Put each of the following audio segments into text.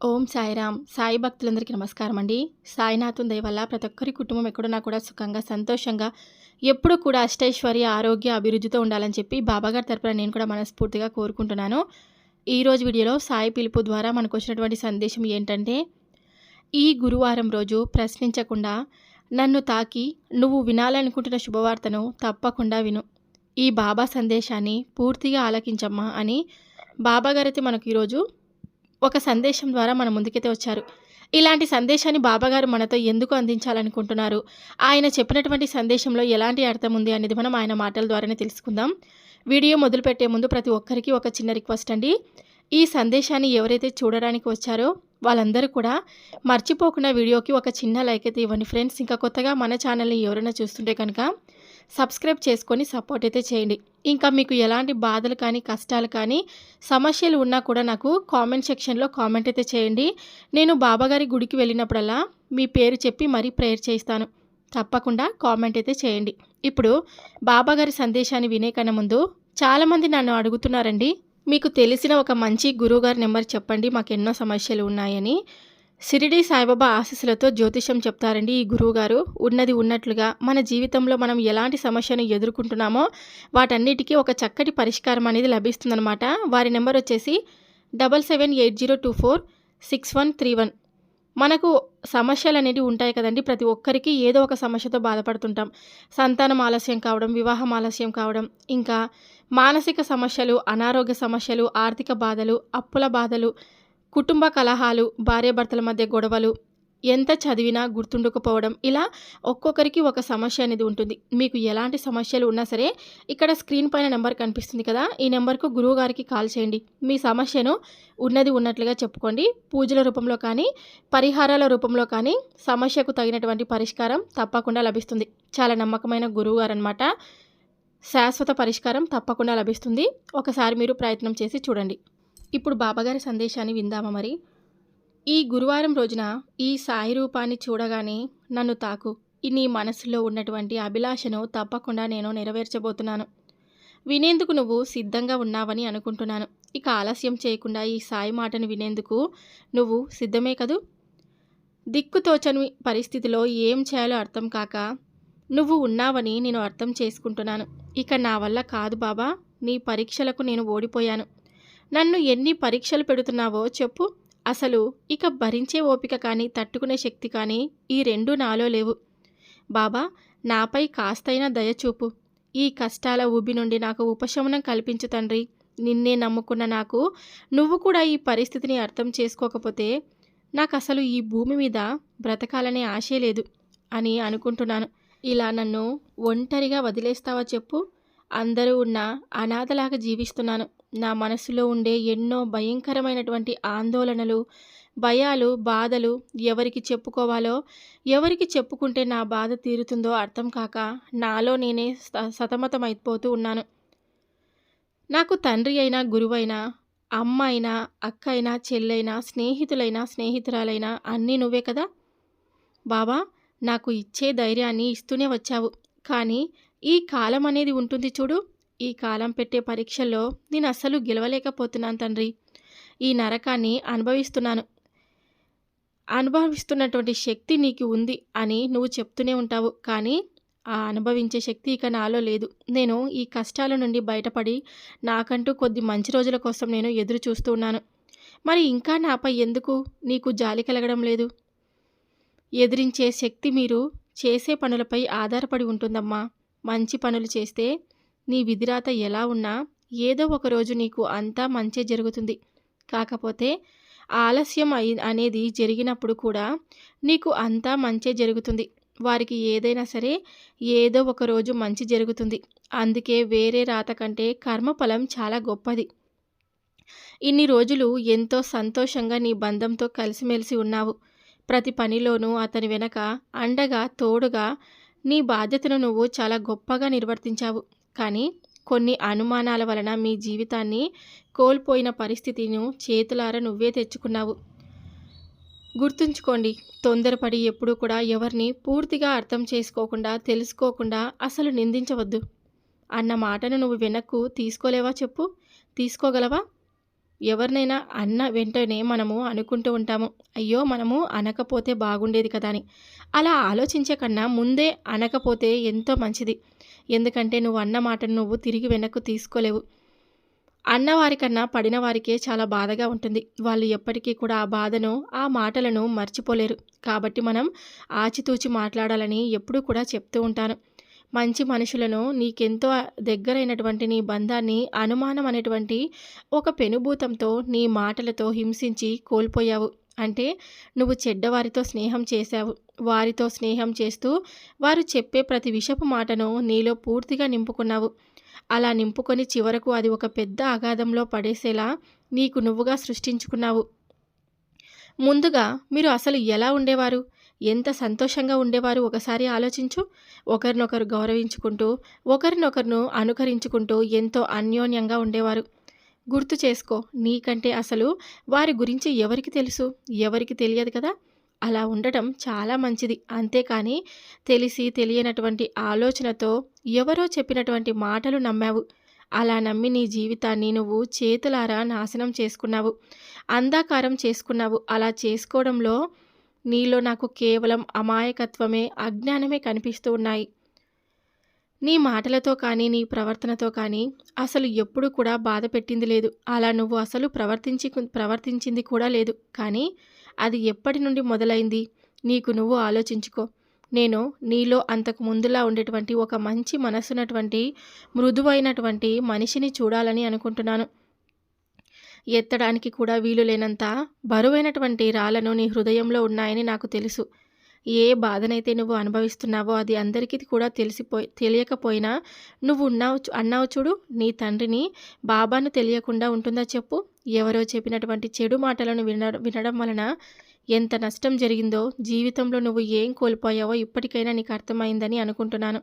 ఓం సాయిరామ్. సాయి భక్తులందరికీ నమస్కారం అండి. సాయినాథుని దయ వల్ల ప్రతి ఒక్కరి కుటుంబం ఎక్కడున్నా కూడా సుఖంగా, సంతోషంగా, ఎప్పుడూ కూడా అష్టైశ్వర్య, ఆరోగ్య, అభివృద్ధితో ఉండాలని చెప్పి బాబాగారి తరపున నేను కూడా మనస్ఫూర్తిగా కోరుకుంటున్నాను. ఈరోజు వీడియోలో సాయి పిలుపు ద్వారా మనకు వచ్చినటువంటి సందేశం ఏంటంటే, ఈ గురువారం రోజు ప్రశ్నించకుండా నన్ను తాకి నువ్వు వినాలనుకుంటున్న శుభవార్తను తప్పకుండా విను. ఈ బాబా సందేశాన్ని పూర్తిగా ఆలకించమ్మా అని బాబాగారైతే మనకు ఈరోజు ఒక సందేశం ద్వారా మన ముందుకైతే వచ్చారు. ఇలాంటి సందేశాన్ని బాబాగారు మనతో ఎందుకు అందించాలనుకుంటున్నారు, ఆయన చెప్పినటువంటి సందేశంలో ఎలాంటి అర్థం ఉంది అనేది మనం ఆయన మాటల ద్వారానే తెలుసుకుందాం. వీడియో మొదలుపెట్టే ముందు ప్రతి ఒక్కరికి ఒక చిన్న రిక్వెస్ట్ అండి. ఈ సందేశాన్ని ఎవరైతే చూడడానికి వచ్చారో వాళ్ళందరూ కూడా మర్చిపోకుండా వీడియోకి ఒక చిన్న లైక్ అయితే ఇవ్వండి ఫ్రెండ్స్. ఇంకా కొత్తగా మన ఛానల్ని ఎవరైనా చూస్తుంటే కనుక సబ్స్క్రైబ్ చేసుకొని సపోర్ట్ అయితే చేయండి. ఇంకా మీకు ఎలాంటి బాధలు కానీ, కష్టాలు కానీ, సమస్యలు ఉన్నా కూడా నాకు కామెంట్ సెక్షన్లో కామెంట్ అయితే చేయండి. నేను బాబాగారి గుడికి వెళ్ళినప్పుడల్లా మీ పేరు చెప్పి మరీ ప్రేయర్ చేయిస్తాను. తప్పకుండా కామెంట్ అయితే చేయండి. ఇప్పుడు బాబాగారి సందేశాన్ని వినే కన్నా ముందు చాలామంది నన్ను అడుగుతున్నారండి, మీకు తెలిసిన ఒక మంచి గురువుగారి నెంబర్ చెప్పండి, మాకు ఎన్నో సమస్యలు ఉన్నాయని. షిరిడి సాయిబాబా ఆశీస్సులతో జ్యోతిషం చెప్తారండి ఈ గురువుగారు. ఉన్నది ఉన్నట్లుగా మన జీవితంలో మనం ఎలాంటి సమస్యను ఎదుర్కొంటున్నామో వాటన్నిటికీ ఒక చక్కటి పరిష్కారం అనేది లభిస్తుందన్నమాట. వారి నెంబర్ వచ్చేసి 7780246131. మనకు సమస్యలు అనేవి ఉంటాయి కదండి. ప్రతి ఒక్కరికి ఏదో ఒక సమస్యతో బాధపడుతుంటాం. సంతానం ఆలస్యం కావడం, వివాహం ఆలస్యం కావడం, ఇంకా మానసిక సమస్యలు, అనారోగ్య సమస్యలు, ఆర్థిక బాధలు, అప్పుల బాధలు, కుటుంబ కలహాలు, భార్యాభర్తల మధ్య గొడవలు, ఎంత చదివినా గుర్తుండకపోవడం, ఇలా ఒక్కొక్కరికి ఒక సమస్య అనేది ఉంటుంది. మీకు ఎలాంటి సమస్యలు ఉన్నా సరే ఇక్కడ స్క్రీన్ పైన నెంబర్ కనిపిస్తుంది కదా, ఈ నెంబర్కు గురువు గారికి కాల్ చేయండి. మీ సమస్యను ఉన్నది ఉన్నట్లుగా చెప్పుకోండి. పూజల రూపంలో కానీ, పరిహారాల రూపంలో కానీ సమస్యకు తగినటువంటి పరిష్కారం తప్పకుండా లభిస్తుంది. చాలా నమ్మకమైన గురువు గారు అనమాట. శాశ్వత పరిష్కారం తప్పకుండా లభిస్తుంది. ఒకసారి మీరు ప్రయత్నం చేసి చూడండి. ఇప్పుడు బాబాగారి సందేశాన్ని విందామా మరి. ఈ గురువారం రోజున ఈ సాయి రూపాన్ని చూడగానే నన్ను తాకు. నీ మనసులో ఉన్నటువంటి అభిలాషను తప్పకుండా నేను నెరవేర్చబోతున్నాను. వినేందుకు నువ్వు సిద్ధంగా ఉన్నావని అనుకుంటున్నాను. ఇక ఆలస్యం చేయకుండా ఈ సాయి మాటను వినేందుకు నువ్వు సిద్ధమే కదూ. దిక్కుతోచని పరిస్థితిలో ఏం చేయాలో అర్థం కాక నువ్వు ఉన్నావని నేను అర్థం చేసుకుంటున్నాను. ఇక నా వల్ల కాదు బాబా, నీ పరీక్షలకు నేను ఓడిపోయాను. నన్ను ఎన్ని పరీక్షలు పెడుతున్నావో చెప్పు. అసలు ఇక భరించే ఓపిక కానీ, తట్టుకునే శక్తి కానీ ఈ రెండు నాలో లేవు. బాబా, నాపై కాస్తైనా దయచూపు. ఈ కష్టాల ఊబి నుండి నాకు ఉపశమనం కల్పించు తండ్రి. నిన్నే నమ్ముకున్న నాకు నువ్వు కూడా ఈ పరిస్థితిని అర్థం చేసుకోకపోతే నాకు అసలు ఈ భూమి మీద బ్రతకాలనే ఆశే లేదు అని అనుకుంటున్నాను. ఇలా నన్ను ఒంటరిగా వదిలేస్తావా చెప్పు. అందరూ ఉన్న అనాథలాగా జీవిస్తున్నాను. నా మనసులో ఉండే ఎన్నో భయంకరమైనటువంటి ఆందోళనలు, భయాలు, బాధలు ఎవరికి చెప్పుకోవాలో, ఎవరికి చెప్పుకుంటే నా బాధ తీరుతుందో అర్థం కాక నాలో నేనే సతమతమైపోతూ ఉన్నాను. నాకు తండ్రి అయినా, గురువైనా, అమ్మ అయినా, అక్క అయినా, చెల్లైనా, స్నేహితులైనా, స్నేహితురాలైనా అన్నీ నువ్వే కదా బాబా. నాకు ఇచ్చే ధైర్యాన్ని ఇస్తూనే వచ్చావు. కానీ ఈ కాలం అనేది ఉంటుంది చూడు, ఈ కాలం పెట్టే పరీక్షల్లో నేను అస్సలు గెలవలేకపోతున్నాను తండ్రి. ఈ నరకాన్ని అనుభవిస్తున్నటువంటి శక్తి నీకు ఉంది అని నువ్వు చెప్తూనే ఉంటావు. కానీ ఆ అనుభవించే శక్తి ఇక నాలో లేదు. నేను ఈ కష్టాల నుండి బయటపడి నాకంటూ కొద్ది మంచి రోజుల కోసం నేను ఎదురు చూస్తూ ఉన్నాను. మరి ఇంకా నాపై ఎందుకు నీకు జాలి కలగడం లేదు? ఎదిరించే శక్తి మీరు చేసే పనులపై ఆధారపడి ఉంటుందమ్మా. మంచి పనులు చేస్తే నీ విధిరాత ఎలా ఉన్నా ఏదో ఒకరోజు నీకు అంతా మంచే జరుగుతుంది. కాకపోతే ఆలస్యం అనేది జరిగినప్పుడు కూడా నీకు అంతా మంచే జరుగుతుంది. వారికి ఏదైనా సరే ఏదో ఒకరోజు మంచి జరుగుతుంది. అందుకే వేరే రాత కంటే కర్మఫలం చాలా గొప్పది. ఇన్ని రోజులు ఎంతో సంతోషంగా నీ బంధంతో కలిసిమెలిసి ఉన్నావు. ప్రతి పనిలోనూ అతని వెనక అండగా, తోడుగా నీ బాధ్యతను నువ్వు చాలా గొప్పగా నిర్వర్తించావు. కానీ కొన్ని అనుమానాల వలన మీ జీవితాన్ని కోల్పోయిన పరిస్థితిని చేతులారా నువ్వే తెచ్చుకున్నావు. గుర్తుంచుకోండి, తొందరపడి ఎప్పుడూ కూడా ఎవరిని పూర్తిగా అర్థం చేసుకోకుండా, తెలుసుకోకుండా అసలు నిందించవద్దు. అన్న మాటను నువ్వు వెనక్కు తీసుకోలేవా చెప్పు? తీసుకోగలవా? ఎవరినైనా అన్న వెంటనే మనము అనుకుంటూ ఉంటాము, అయ్యో మనము అనకపోతే బాగుండేది కదా అని. అలా ఆలోచించే కన్నా ముందే అనకపోతే ఎంతో మంచిది. ఎందుకంటే నువ్వు అన్న మాటను నువ్వు తిరిగి వెనక్కు తీసుకోలేవు. అన్నవారికన్నా పడిన వారికే చాలా బాధగా ఉంటుంది. వాళ్ళు ఎప్పటికీ కూడా ఆ బాధను, ఆ మాటలను మర్చిపోలేరు. కాబట్టి మనం ఆచితూచి మాట్లాడాలని ఎప్పుడూ కూడా చెప్తూ ఉంటాను. మంచి మనుషులను, నీకెంతో దగ్గరైనటువంటి నీ బంధాన్ని అనుమానం అనేటువంటి ఒక పెనుభూతంతో నీ మాటలతో హింసించి కోల్పోయావు. అంటే నువ్వు చెడ్డవారితో స్నేహం చేశావు. వారితో స్నేహం చేస్తూ వారు చెప్పే ప్రతి విషపు మాటను నీలో పూర్తిగా నింపుకున్నావు. అలా నింపుకొని చివరకు అది ఒక పెద్ద అగాధంలో పడేసేలా నీకు నువ్వుగా సృష్టించుకున్నావు. ముందుగా మీరు అసలు ఎలా ఉండేవారు? ఎంత సంతోషంగా ఉండేవారు ఒకసారి ఆలోచించు. ఒకరినొకరు గౌరవించుకుంటూ, ఒకరినొకరును అనుకరించుకుంటూ ఎంతో అన్యోన్యంగా ఉండేవారు. గుర్తు చేసుకో. నీకంటే అసలు వారి గురించి ఎవరికి తెలుసు? ఎవరికి తెలియదు కదా! అలా ఉండటం చాలా మంచిది. అంతేకాని తెలిసి తెలియనటువంటి ఆలోచనతో ఎవరో చెప్పినటువంటి మాటలు నమ్మావు. అలా నమ్మి నీ జీవితాన్ని నువ్వు చేతులారా నాశనం చేసుకున్నావు. అంధాకారం చేసుకున్నావు. అలా చేసుకోవడంలో నీలో నాకు కేవలం అమాయకత్వమే, అజ్ఞానమే కనిపిస్తూ ఉన్నాయి. నీ మాటలతో కానీ, నీ ప్రవర్తనతో కానీ అసలు ఎప్పుడు కూడా బాధ పెట్టింది లేదు. అలా నువ్వు అసలు ప్రవర్తించింది కూడా లేదు. కానీ అది ఎప్పటి నుండి మొదలైంది? నీకు నువ్వు ఆలోచించుకో. నేను నీలో అంతకు ముందులా ఉండేటువంటి ఒక మంచి మనసున్నటువంటి, మృదువైనటువంటి మనిషిని చూడాలని అనుకుంటున్నాను. ఎత్తడానికి కూడా వీలు లేనంత బరువైనటువంటి రాళ్ళను నీ హృదయంలో ఉన్నాయని నాకు తెలుసు. ఏ బాధనైతే నువ్వు అనుభవిస్తున్నావో అది అందరికీ కూడా తెలియకపోయినా నువ్వు అన్నావు చూడు, నీ తండ్రిని, బాబాను తెలియకుండా ఉంటుందా చెప్పు? ఎవరో చెప్పినటువంటి చెడు మాటలను వినడం వలన ఎంత నష్టం జరిగిందో, జీవితంలో నువ్వు ఏం కోల్పోయావో ఇప్పటికైనా నీకు అర్థమైందని అనుకుంటున్నాను.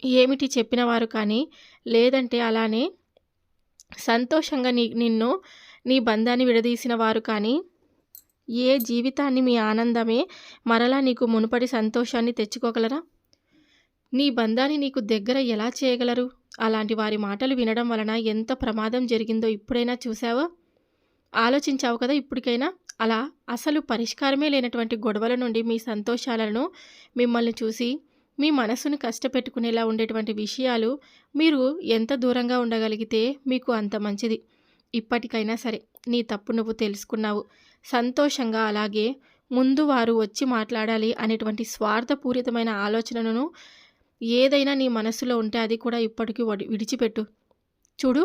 ఏమిటి చెప్పినవారు కానీ, లేదంటే అలానే సంతోషంగా నిన్ను, నీ బంధాన్ని విడదీసిన వారు కానీ, ఏ జీవితాన్ని మీ ఆనందమే మరలా నీకు మునుపటి సంతోషాన్ని తెచ్చుకోగలరా? నీ బంధాన్ని నీకు దగ్గర ఎలా చేయగలరు? అలాంటి వారి మాటలు వినడం వలన ఎంత ప్రమాదం జరిగిందో ఇప్పుడైనా చూసావా? ఆలోచించావు కదా ఇప్పటికైనా? అలా అసలు పరిష్కారమే లేనటువంటి గొడవల నుండి మీ సంతోషాలను, మిమ్మల్ని చూసి మీ మనసును కష్టపెట్టుకునేలా ఉండేటువంటి విషయాలు మీరు ఎంత దూరంగా ఉండగలిగితే మీకు అంత మంచిది. ఇప్పటికైనా సరే నీ తప్పు నువ్వు తెలుసుకున్నావు. సంతోషంగా, అలాగే ముందు వారు వచ్చి మాట్లాడాలి అనేటువంటి స్వార్థపూరితమైన ఆలోచనను ఏదైనా నీ మనసులో ఉంటే అది కూడా ఇప్పటికీ విడిచిపెట్టు. చూడు,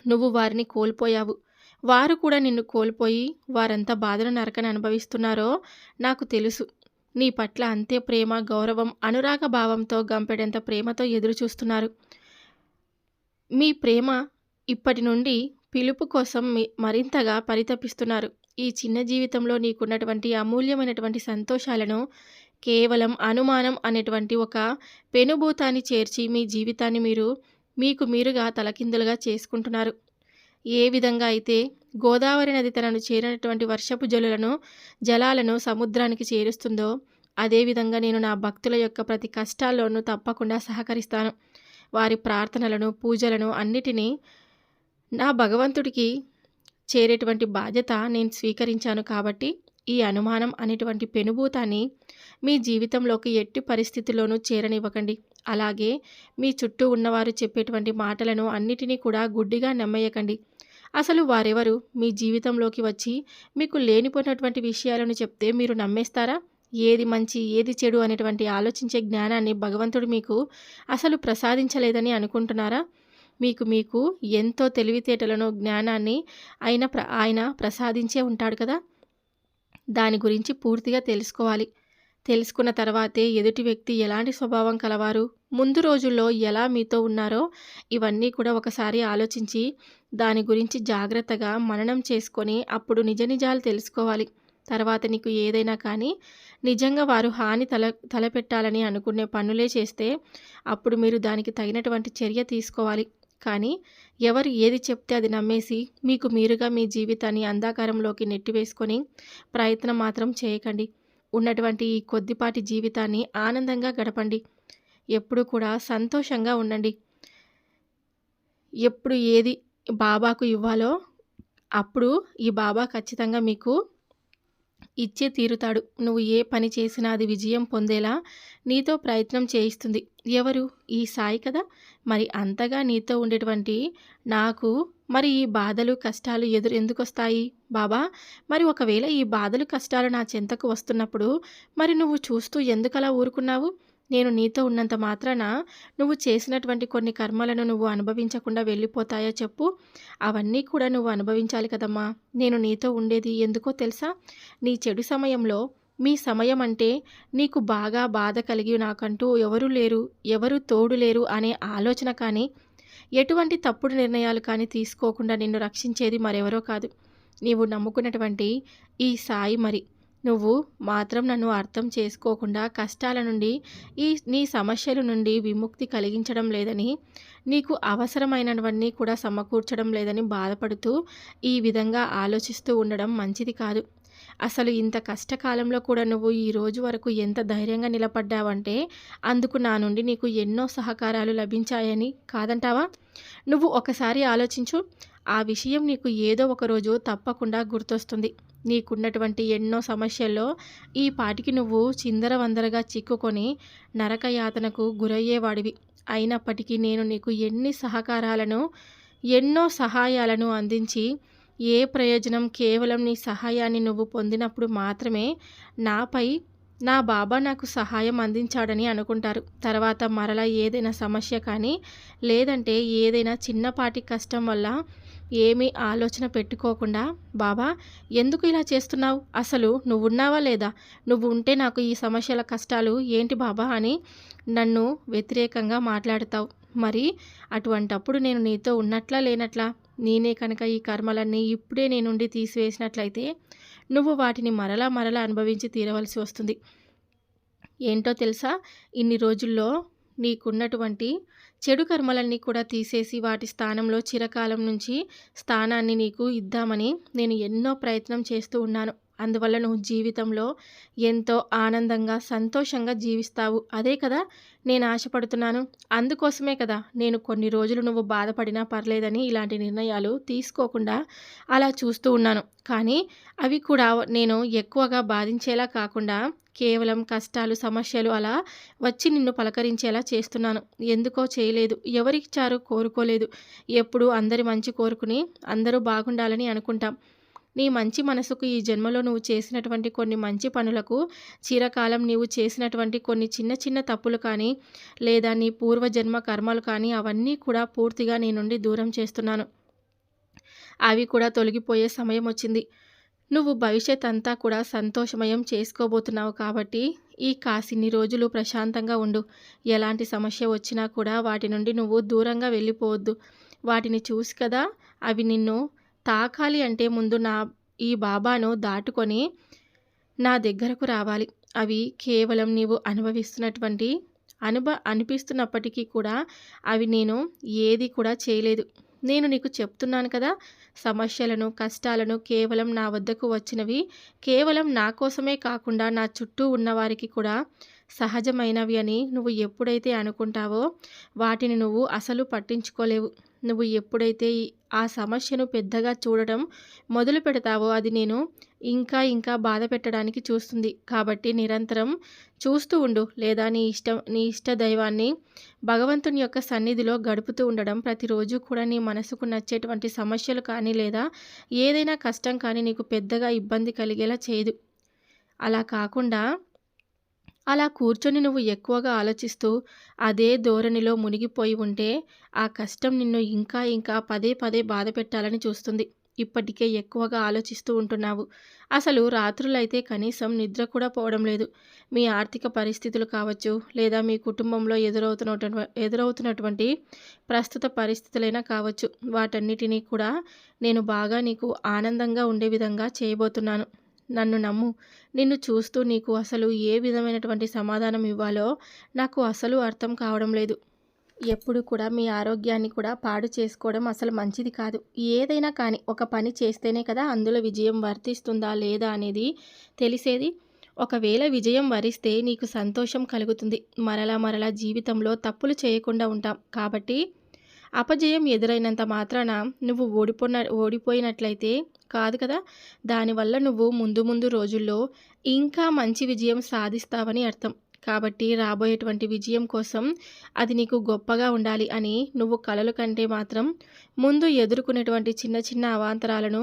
నువ్వు వారిని కోల్పోయావు. వారు కూడా నిన్ను కోల్పోయి వారంతా బాధను నరకని అనుభవిస్తున్నారో నాకు తెలుసు. నీ పట్ల అంతే ప్రేమ, గౌరవం, అనురాగ భావంతో గంపెడంత ప్రేమతో ఎదురు చూస్తున్నారు. మీ ప్రేమ ఇప్పటి నుండి పిలుపు కోసం మరింతగా పరితపిస్తున్నారు. ఈ చిన్న జీవితంలో నీకున్నటువంటి అమూల్యమైనటువంటి సంతోషాలను కేవలం అనుమానం అనేటువంటి ఒక పెనుభూతాన్ని చేర్చి మీ జీవితాన్ని మీకు మీరుగా తలకిందులుగా చేసుకుంటున్నారు. ఏ విధంగా అయితే గోదావరి నది తనను చేరినటువంటి వర్షపు జలాలను సముద్రానికి చేరుస్తుందో, అదేవిధంగా నేను నా భక్తుల యొక్క ప్రతి కష్టాల్లోనూ తప్పకుండా సహకరిస్తాను. వారి ప్రార్థనలను, పూజలను అన్నిటినీ నా భగవంతుడికి చేరేటువంటి బాధ్యత నేను స్వీకరించాను. కాబట్టి ఈ అనుమానం అనేటువంటి పెనుభూతాన్ని మీ జీవితంలోకి ఎట్టి పరిస్థితుల్లోనూ చేరనివ్వకండి. అలాగే మీ చుట్టూ ఉన్నవారు చెప్పేటువంటి మాటలను అన్నిటినీ కూడా గుడ్డిగా నమ్మేయకండి. అసలు వారెవరు? మీ జీవితంలోకి వచ్చి మీకు లేనిపోయినటువంటి విషయాలను చెప్తే మీరు నమ్మేస్తారా? ఏది మంచి, ఏది చెడు అనేటువంటి ఆలోచించే జ్ఞానాన్ని భగవంతుడు మీకు అసలు ప్రసాదించలేదని అనుకుంటున్నారా? మీకు ఎంతో తెలివితేటలను, జ్ఞానాన్ని ఆయన ప్రసాదించే ఉంటాడు కదా! దాని గురించి పూర్తిగా తెలుసుకోవాలి. తెలుసుకున్న తర్వాతే ఎదుటి వ్యక్తి ఎలాంటి స్వభావం కలవారు, ముందు రోజుల్లో ఎలా మీతో ఉన్నారో ఇవన్నీ కూడా ఒకసారి ఆలోచించి దాని గురించి జాగ్రత్తగా మననం చేసుకొని అప్పుడు నిజాలు తెలుసుకోవాలి. తర్వాత నీకు ఏదైనా కానీ నిజంగా వారు హాని తలపెట్టాలని అనుకునే పనులే చేస్తే అప్పుడు మీరు దానికి తగినటువంటి చర్య తీసుకోవాలి. కానీ ఎవరు ఏది చెప్తే అది నమ్మేసి మీకు మీరుగా మీ జీవితాన్ని అంధకారంలోకి నెట్టివేసుకొని ప్రయత్నం మాత్రం చేయకండి. ఉన్నటువంటి ఈ కొద్దిపాటి జీవితాన్ని ఆనందంగా గడపండి. ఎప్పుడు కూడా సంతోషంగా ఉండండి. ఎప్పుడు ఏది బాబాకు ఇవ్వాలో అప్పుడు ఈ బాబా ఖచ్చితంగా మీకు ఇచ్చే తీరుతాడు. నువ్వు ఏ పని చేసినా అది విజయం పొందేలా నీతో ప్రయత్నం చేయిస్తుంది. ఎవరు? ఈ సాయి కదా! మరి అంతగా నీతో ఉండేటువంటి నాకు మరి ఈ బాధలు, కష్టాలు ఎందుకొస్తాయి బాబా? మరి ఒకవేళ ఈ బాధలు, కష్టాలు నా చెంతకు వస్తున్నప్పుడు మరి నువ్వు చూస్తూ ఎందుకలా ఊరుకున్నావు? నేను నీతో ఉన్నంత మాత్రాన నువ్వు చేసినటువంటి కొన్ని కర్మలను నువ్వు అనుభవించకుండా వెళ్ళిపోతాయా చెప్పు? అవన్నీ కూడా నువ్వు అనుభవించాలి కదమ్మా! నేను నీతో ఉండేది ఎందుకో తెలుసా? నీ చెడు సమయంలో మీ సమయం అంటే నీకు బాగా బాధ కలిగి నాకంటూ ఎవరు లేరు, ఎవరు తోడు లేరు అనే ఆలోచన కానీ, ఎటువంటి తప్పుడు నిర్ణయాలు కానీ తీసుకోకుండా నిన్ను రక్షించేది మరెవరో కాదు. నీవు నమ్ముకున్నటువంటి ఈ సాయి మరి. నువ్వు మాత్రం నన్ను అర్థం చేసుకోకుండా కష్టాల నుండి నీ సమస్యల నుండి విముక్తి కలిగించడం లేదని, నీకు అవసరమైనవన్నీ కూడా సమకూర్చడం లేదని బాధపడుతూ ఈ విధంగా ఆలోచిస్తూ ఉండడం మంచిది కాదు. అసలు ఇంత కష్టకాలంలో కూడా నువ్వు ఈ రోజు వరకు ఎంత ధైర్యంగా నిలబడ్డావంటే అందుకు నా నుండి నీకు ఎన్నో సహకారాలు లభించాయని కాదంటావా? నువ్వు ఒకసారి ఆలోచించు. ఆ విషయం నీకు ఏదో ఒకరోజు తప్పకుండా గుర్తొస్తుంది. నీకున్నటువంటి ఎన్నో సమస్యల్లో ఈ పాటికి నువ్వు చిందరవందరగా చిక్కుకొని నరకయాతనకు గురయ్యేవాడివి. అయినప్పటికీ నేను నీకు ఎన్నో సహాయాలను అందించి ఏ ప్రయోజనం కేవలం నీ సహాయాన్ని నువ్వు పొందినప్పుడు మాత్రమే నాపై నా బాబా నాకు సహాయం అందించాడని అనుకుంటారు. తర్వాత మరలా ఏదైనా సమస్య కానీ లేదంటే ఏదైనా చిన్నపాటి కష్టం వల్ల ఏమీ ఆలోచన పెట్టుకోకుండా బాబా ఎందుకు ఇలా చేస్తున్నావు? అసలు నువ్వున్నావా లేదా? నువ్వు ఉంటే నాకు ఈ సమస్యల కష్టాలు ఏంటి బాబా అని నన్ను వ్యతిరేకంగా మాట్లాడతావు. మరి అటువంటప్పుడు నేను నీతో ఉన్నట్లా లేనట్లా? నేనే కనుక ఈ కర్మలన్నీ ఇప్పుడే నీ నుండి తీసివేసినట్లయితే నువ్వు వాటిని మరలా మరలా అనుభవించి తీరవలసి వస్తుంది. ఏంటో తెలుసా? ఇన్ని రోజుల్లో నీకున్నటువంటి చెడు కర్మలన్నీ కూడా తీసేసి వాటి స్థానంలో చిరకాలం నుంచి స్థానాన్ని నీకు ఇద్దామని నేను ఎన్నో ప్రయత్నం చేస్తూ ఉన్నాను. అందువల్ల నువ్వు జీవితంలో ఎంతో ఆనందంగా, సంతోషంగా జీవిస్తావు. అదే కదా నేను ఆశపడుతున్నాను. అందుకోసమే కదా నేను కొన్ని రోజులు నువ్వు బాధపడినా పర్లేదని ఇలాంటి నిర్ణయాలు తీసుకోకుండా అలా చూస్తూ ఉన్నాను. కానీ అవి కూడా నేను ఎక్కువగా బాధించేలా కాకుండా కేవలం కష్టాలు, సమస్యలు అలా వచ్చి నిన్ను పలకరించేలా చేస్తున్నాను. ఎందుకో చేయలేదు. ఎవరిచ్చారు? కోరుకోలేదు. ఎప్పుడు అందరి మంచి కోరుకుని అందరూ బాగుండాలని అనుకుంటాం. నీ మంచి మనసుకు ఈ జన్మలో నువ్వు చేసినటువంటి కొన్ని మంచి పనులకు చిరకాలం నీవు చేసినటువంటి కొన్ని చిన్న చిన్న తప్పులు కానీ లేదా నీ పూర్వజన్మ కర్మలు కానీ అవన్నీ కూడా పూర్తిగా నీ నుండి దూరం చేస్తున్నాను. అవి కూడా తొలగిపోయే సమయం వచ్చింది. నువ్వు భవిష్యత్ అంతా కూడా సంతోషమయం చేసుకోబోతున్నావు కాబట్టి ఈ కాసిన్ని రోజులు ప్రశాంతంగా ఉండు. ఎలాంటి సమస్య వచ్చినా కూడా వాటి నుండి నువ్వు దూరంగా వెళ్ళిపోవద్దు. వాటిని చూసి కదా అవి నిన్ను తాకాలి అంటే ముందు ఈ బాబాను దాటుకొని నా దగ్గరకు రావాలి. అవి కేవలం నీవు అనుభవిస్తున్నటువంటి అనిపిస్తున్నప్పటికీ కూడా అవి నేను ఏది కూడా చేయలేదు. నేను నీకు చెప్తున్నాను కదా, సమస్యలను, కష్టాలను కేవలం నా వద్దకు వచ్చినవి కేవలం నా కోసమే కాకుండా నా చుట్టూ ఉన్నవారికి కూడా సహజమైనవి అని నువ్వు ఎప్పుడైతే అనుకుంటావో వాటిని నువ్వు అసలు పట్టించుకోలేవు. నువ్వు ఎప్పుడైతే ఆ సమస్యను పెద్దగా చూడటం మొదలు పెడతావో అది నేను ఇంకా ఇంకా బాధ పెట్టడానికి చూస్తుంది. కాబట్టి నిరంతరం చూస్తూ ఉండు. లేదా నీ ఇష్ట దైవాన్ని భగవంతుని యొక్క సన్నిధిలో గడుపుతూ ఉండడం ప్రతిరోజు కూడా నీ మనసుకు నచ్చేటువంటి సమస్యలు కానీ లేదా ఏదైనా కష్టం కానీ నీకు పెద్దగా ఇబ్బంది కలిగేలా చేయదు. అలా కాకుండా అలా కూర్చొని నువ్వు ఎక్కువగా ఆలోచిస్తూ అదే ధోరణిలో మునిగిపోయి ఉంటే ఆ కష్టం నిన్ను ఇంకా ఇంకా పదే పదే బాధ పెట్టాలని చూస్తుంది. ఇప్పటికే ఎక్కువగా ఆలోచిస్తూ ఉంటున్నావు. అసలు రాత్రులైతే కనీసం నిద్ర కూడా పోవడం లేదు. మీ ఆర్థిక పరిస్థితులు కావచ్చు లేదా మీ కుటుంబంలో ఎదురవుతున్నటువంటి ప్రస్తుత పరిస్థితులైనా కావచ్చు. వాటన్నిటినీ కూడా నేను బాగా నీకు ఆనందంగా ఉండే విధంగా చేయబోతున్నాను. నన్ను నమ్ము. నిన్ను చూస్తూ నీకు అసలు ఏ విధమైనటువంటి సమాధానం ఇవ్వాలో నాకు అసలు అర్థం కావడం లేదు. ఎప్పుడు కూడా మీ ఆరోగ్యాన్ని కూడా పాడు చేసుకోవడం అసలు మంచిది కాదు. ఏదైనా కానీ ఒక పని చేస్తేనే కదా అందులో విజయం వర్తిస్తుందా లేదా అనేది తెలిసేది. ఒకవేళ విజయం వరిస్తే నీకు సంతోషం కలుగుతుంది. మరలా మరలా జీవితంలో తప్పులు చేయకుండా ఉంటాం. కాబట్టి అపజయం ఎదురైనంత మాత్రాన నువ్వు ఓడిపోయినట్లయితే కాదు కదా! దానివల్ల నువ్వు ముందు ముందు రోజుల్లో ఇంకా మంచి విజయం సాధిస్తావని అర్థం. కాబట్టి రాబోయేటువంటి విజయం కోసం అది నీకు గొప్పగా ఉండాలి అని నువ్వు కలలు కంటే మాత్రం ముందు ఎదుర్కొనేటువంటి చిన్న చిన్న అవాంతరాలను,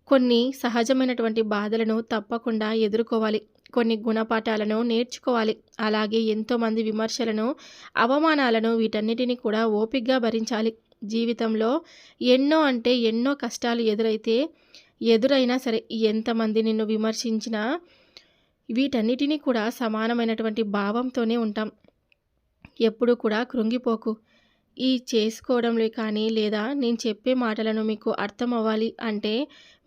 కొన్ని సహజమైనటువంటి బాధలను తప్పకుండా ఎదుర్కోవాలి. కొన్ని గుణపాఠాలను నేర్చుకోవాలి. అలాగే ఎంతోమంది విమర్శలను, అవమానాలను వీటన్నిటిని కూడా ఓపికగా భరించాలి. జీవితంలో ఎన్నో అంటే ఎన్నో కష్టాలు ఎదురైనా సరే, ఎంతమంది నిన్ను విమర్శించినా వీటన్నిటినీ కూడా సమానమైనటువంటి భావంతోనే ఉంటాం. ఎప్పుడూ కూడా కృంగిపోకు. ఈ చేసుకోవడంలో కానీ లేదా నేను చెప్పే మాటలను మీకు అర్థం అవ్వాలి అంటే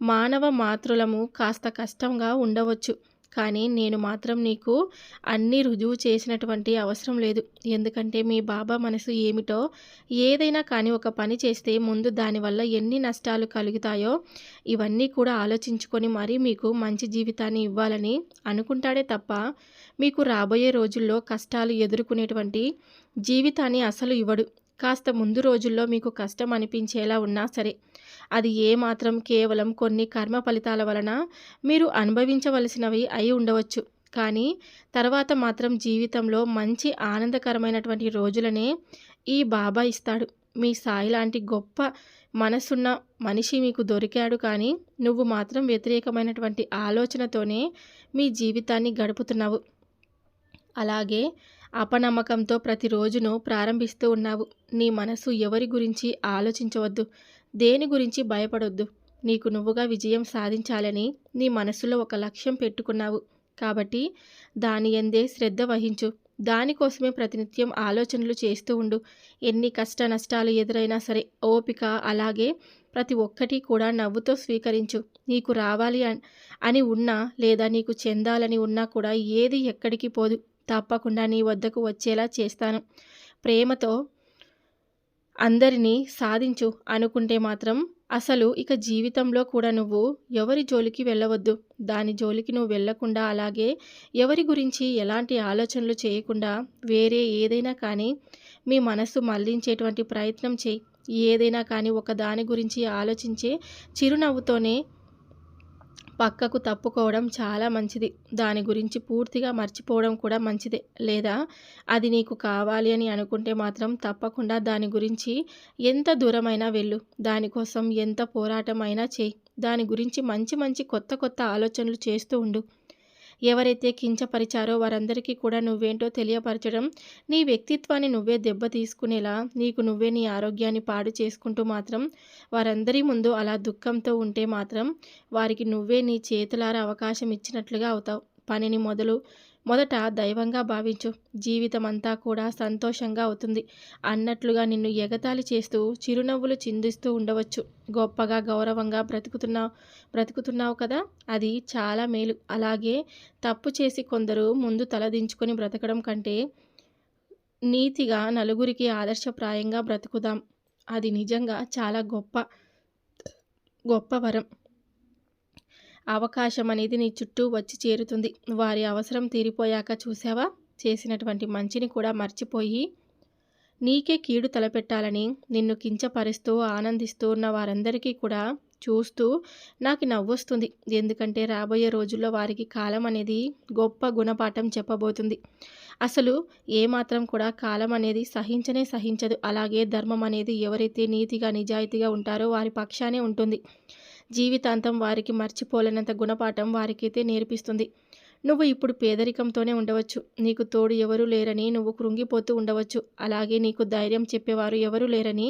మానవ మాతృలము కాస్త కష్టంగా ఉండవచ్చు. కానీ నేను మాత్రం నీకు అన్నీ రుజువు చేసినటువంటి అవసరం లేదు. ఎందుకంటే మీ బాబా మనసు ఏమిటో, ఏదైనా కానీ ఒక పని చేస్తే ముందు దానివల్ల ఎన్ని నష్టాలు కలుగుతాయో ఇవన్నీ కూడా ఆలోచించుకొని మరీ మీకు మంచి జీవితాన్ని ఇవ్వాలని అనుకుంటాడే తప్ప మీకు రాబోయే రోజుల్లో కష్టాలు ఎదుర్కొనేటువంటి జీవితాన్ని అసలు ఇవ్వడు. కాస్త ముందు రోజుల్లో మీకు కష్టం అనిపించేలా ఉన్నా సరే, అది ఏమాత్రం కేవలం కొన్ని కర్మ ఫలితాల వలన మీరు అనుభవించవలసినవి అయి ఉండవచ్చు. కానీ తర్వాత మాత్రం జీవితంలో మంచి ఆనందకరమైనటువంటి రోజులనే ఈ బాబా ఇస్తాడు. మీ సాయి లాంటి గొప్ప మనసున్న మనిషి మీకు దొరికాడు. కానీ నువ్వు మాత్రం వ్యతిరేకమైనటువంటి ఆలోచనతోనే మీ జీవితాన్ని గడుపుతున్నావు. అలాగే అపనమ్మకంతో ప్రతిరోజును ప్రారంభిస్తూ ఉన్నావు. నీ మనసు ఎవరి గురించి ఆలోచించవద్దు, దేని గురించి భయపడొద్దు. నీకు నువ్వుగా విజయం సాధించాలని నీ మనసులో ఒక లక్ష్యం పెట్టుకున్నావు. కాబట్టి దాని యందే శ్రద్ధ వహించు. దానికోసమే ప్రతినిత్యం ఆలోచనలు చేస్తూ ఉండు. ఎన్ని కష్ట నష్టాలు ఎదురైనా సరే ఓపిక, అలాగే ప్రతి ఒక్కటి కూడా నవ్వుతో స్వీకరించు. నీకు రావాలి అని ఉన్నా లేదా నీకు చెందాలని ఉన్నా కూడా ఏది ఎక్కడికి పోదు. తప్పకుండా నీ వద్దకు వచ్చేలా చేస్తాను. ప్రేమతో అందరినీ సాధించు అనుకుంటే మాత్రం అసలు ఇక జీవితంలో కూడా నువ్వు ఎవరి జోలికి వెళ్ళవద్దు. దాని జోలికి నువ్వు వెళ్ళకుండా, అలాగే ఎవరి గురించి ఎలాంటి ఆలోచనలు చేయకుండా వేరే ఏదైనా కానీ మీ మనసు మళ్లించేటువంటి ప్రయత్నం చేయి. ఏదైనా కానీ ఒక దాని గురించి ఆలోచించే చిరునవ్వుతోనే పక్కకు తప్పుకోవడం చాలా మంచిది. దాని గురించి పూర్తిగా మర్చిపోవడం కూడా మంచిదే. లేదా అది నీకు కావాలి అని అనుకుంటే మాత్రం తప్పకుండా దాని గురించి ఎంత దూరమైనా వెళ్ళు. దానికోసం ఎంత పోరాటం అయినా చేయి. దాని గురించి మంచి మంచి కొత్త కొత్త ఆలోచనలు చేస్తూ ఉండు. ఎవరైతే కించపరిచారో వారందరికీ కూడా నువ్వేంటో తెలియపరచడం, నీ వ్యక్తిత్వాన్ని నువ్వే దెబ్బ తీసుకునేలా నీకు నువ్వే నీ ఆరోగ్యాన్ని పాడు చేసుకుంటూ మాత్రం వారందరి ముందు అలా దుఃఖంతో ఉంటే మాత్రం వారికి నువ్వే నీ చేతులారా అవకాశం ఇచ్చినట్లుగా అవుతావు. పనిని మొదట దైవంగా భావించు. జీవితం అంతా కూడా సంతోషంగా అవుతుంది అన్నట్లుగా నిన్ను ఎగతాళి చేస్తూ చిరునవ్వులు చిందిస్తూ ఉండవచ్చు. గొప్పగా గౌరవంగా బ్రతుకుతున్నావు కదా, అది చాలా మేలు. అలాగే తప్పు చేసి కొందరు ముందు తలదించుకొని బ్రతకడం కంటే నీతిగా నలుగురికి ఆదర్శప్రాయంగా బ్రతుకుదాం. అది నిజంగా చాలా గొప్ప వరం. అవకాశం అనేది నీ చుట్టూ వచ్చి చేరుతుంది. వారి అవసరం తీరిపోయాక చూసావా, చేసినటువంటి మంచిని కూడా మర్చిపోయి నీకే కీడు తలపెట్టాలని నిన్ను కించపరుస్తూ ఆనందిస్తూ ఉన్న వారందరికీ కూడా చూస్తూ నాకు నవ్వొస్తుంది. ఎందుకంటే రాబోయే రోజుల్లో వారికి కాలం అనేది గొప్ప గుణపాఠం చెప్పబోతుంది. అసలు ఏమాత్రం కూడా కాలం అనేది సహించదు. అలాగే ధర్మం అనేది ఎవరైతే నీతిగా నిజాయితీగా ఉంటారో వారి పక్షానే ఉంటుంది. జీవితాంతం వారికి మర్చిపోలేనంత గుణపాఠం వారికైతే నేర్పిస్తుంది. నువ్వు ఇప్పుడు పేదరికంతోనే ఉండవచ్చు. నీకు తోడు ఎవరూ లేరని నువ్వు కృంగిపోతూ ఉండవచ్చు. అలాగే నీకు ధైర్యం చెప్పేవారు ఎవరూ లేరని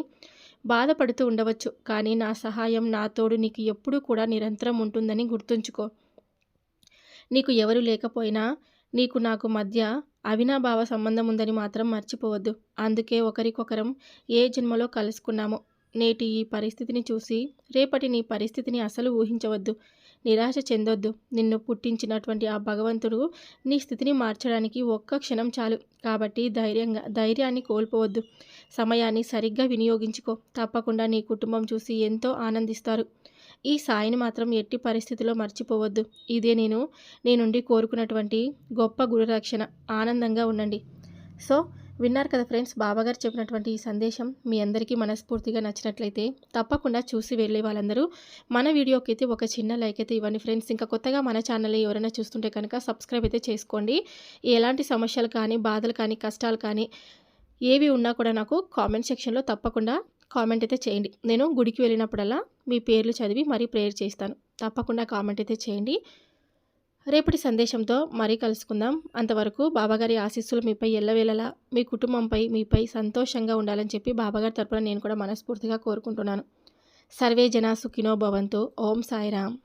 బాధపడుతూ ఉండవచ్చు. కానీ నా సహాయం, నా తోడు నీకు ఎప్పుడూ కూడా నిరంతరం ఉంటుందని గుర్తుంచుకో. నీకు ఎవరు లేకపోయినా నీకు నాకు మధ్య అవినాభావ సంబంధం ఉందని మాత్రం మర్చిపోవద్దు. అందుకే ఒకరికొకరం ఏ జన్మలో కలుసుకున్నామో. నేటి ఈ పరిస్థితిని చూసి రేపటి నీ పరిస్థితిని అసలు ఊహించవద్దు. నిరాశ చెందొద్దు. నిన్ను పుట్టించినటువంటి ఆ భగవంతుడు నీ స్థితిని మార్చడానికి ఒక్క క్షణం చాలు. కాబట్టి ధైర్యాన్ని కోల్పోవద్దు. సమయాన్ని సరిగ్గా వినియోగించుకో. తప్పకుండా నీ కుటుంబం చూసి ఎంతో ఆనందిస్తారు. ఈ సాయిని మాత్రం ఎట్టి పరిస్థితిలో మర్చిపోవద్దు. ఇదే నీ నుండి కోరుకున్నటువంటి గొప్ప గురురక్షణ. ఆనందంగా ఉండండి. సో విన్నారు కదా ఫ్రెండ్స్, బాబాగారు చెప్పినటువంటి ఈ సందేశం మీ అందరికీ మనస్ఫూర్తిగా నచ్చినట్లయితే తప్పకుండా చూసి వెళ్ళే వాళ్ళందరూ మన వీడియోకి అయితే ఒక చిన్న లైక్ అయితే ఇవ్వండి ఫ్రెండ్స్. ఇంకా కొత్తగా మన ఛానల్ని ఎవరైనా చూస్తుంటే కనుక సబ్స్క్రైబ్ అయితే చేసుకోండి. ఎలాంటి సమస్యలు కానీ, బాధలు కానీ, కష్టాలు కానీ ఏవి ఉన్నా కూడా నాకు కామెంట్ సెక్షన్లో తప్పకుండా కామెంట్ అయితే చేయండి. నేను గుడికి వెళ్ళినప్పుడల్లా మీ పేర్లు చదివి మరీ ప్రేయర్ చేస్తాను. తప్పకుండా కామెంట్ అయితే చేయండి. రేపటి సందేశంతో మరీ కలుసుకుందాం. అంతవరకు బాబాగారి ఆశీస్సులు మీపై ఎల్లవేళలా, మీ కుటుంబంపై, మీపై సంతోషంగా ఉండాలని చెప్పి బాబాగారి తరపున నేను కూడా మనస్ఫూర్తిగా కోరుకుంటున్నాను. సర్వే జనా సుఖినో భవంతు. ఓం సాయిరామ్.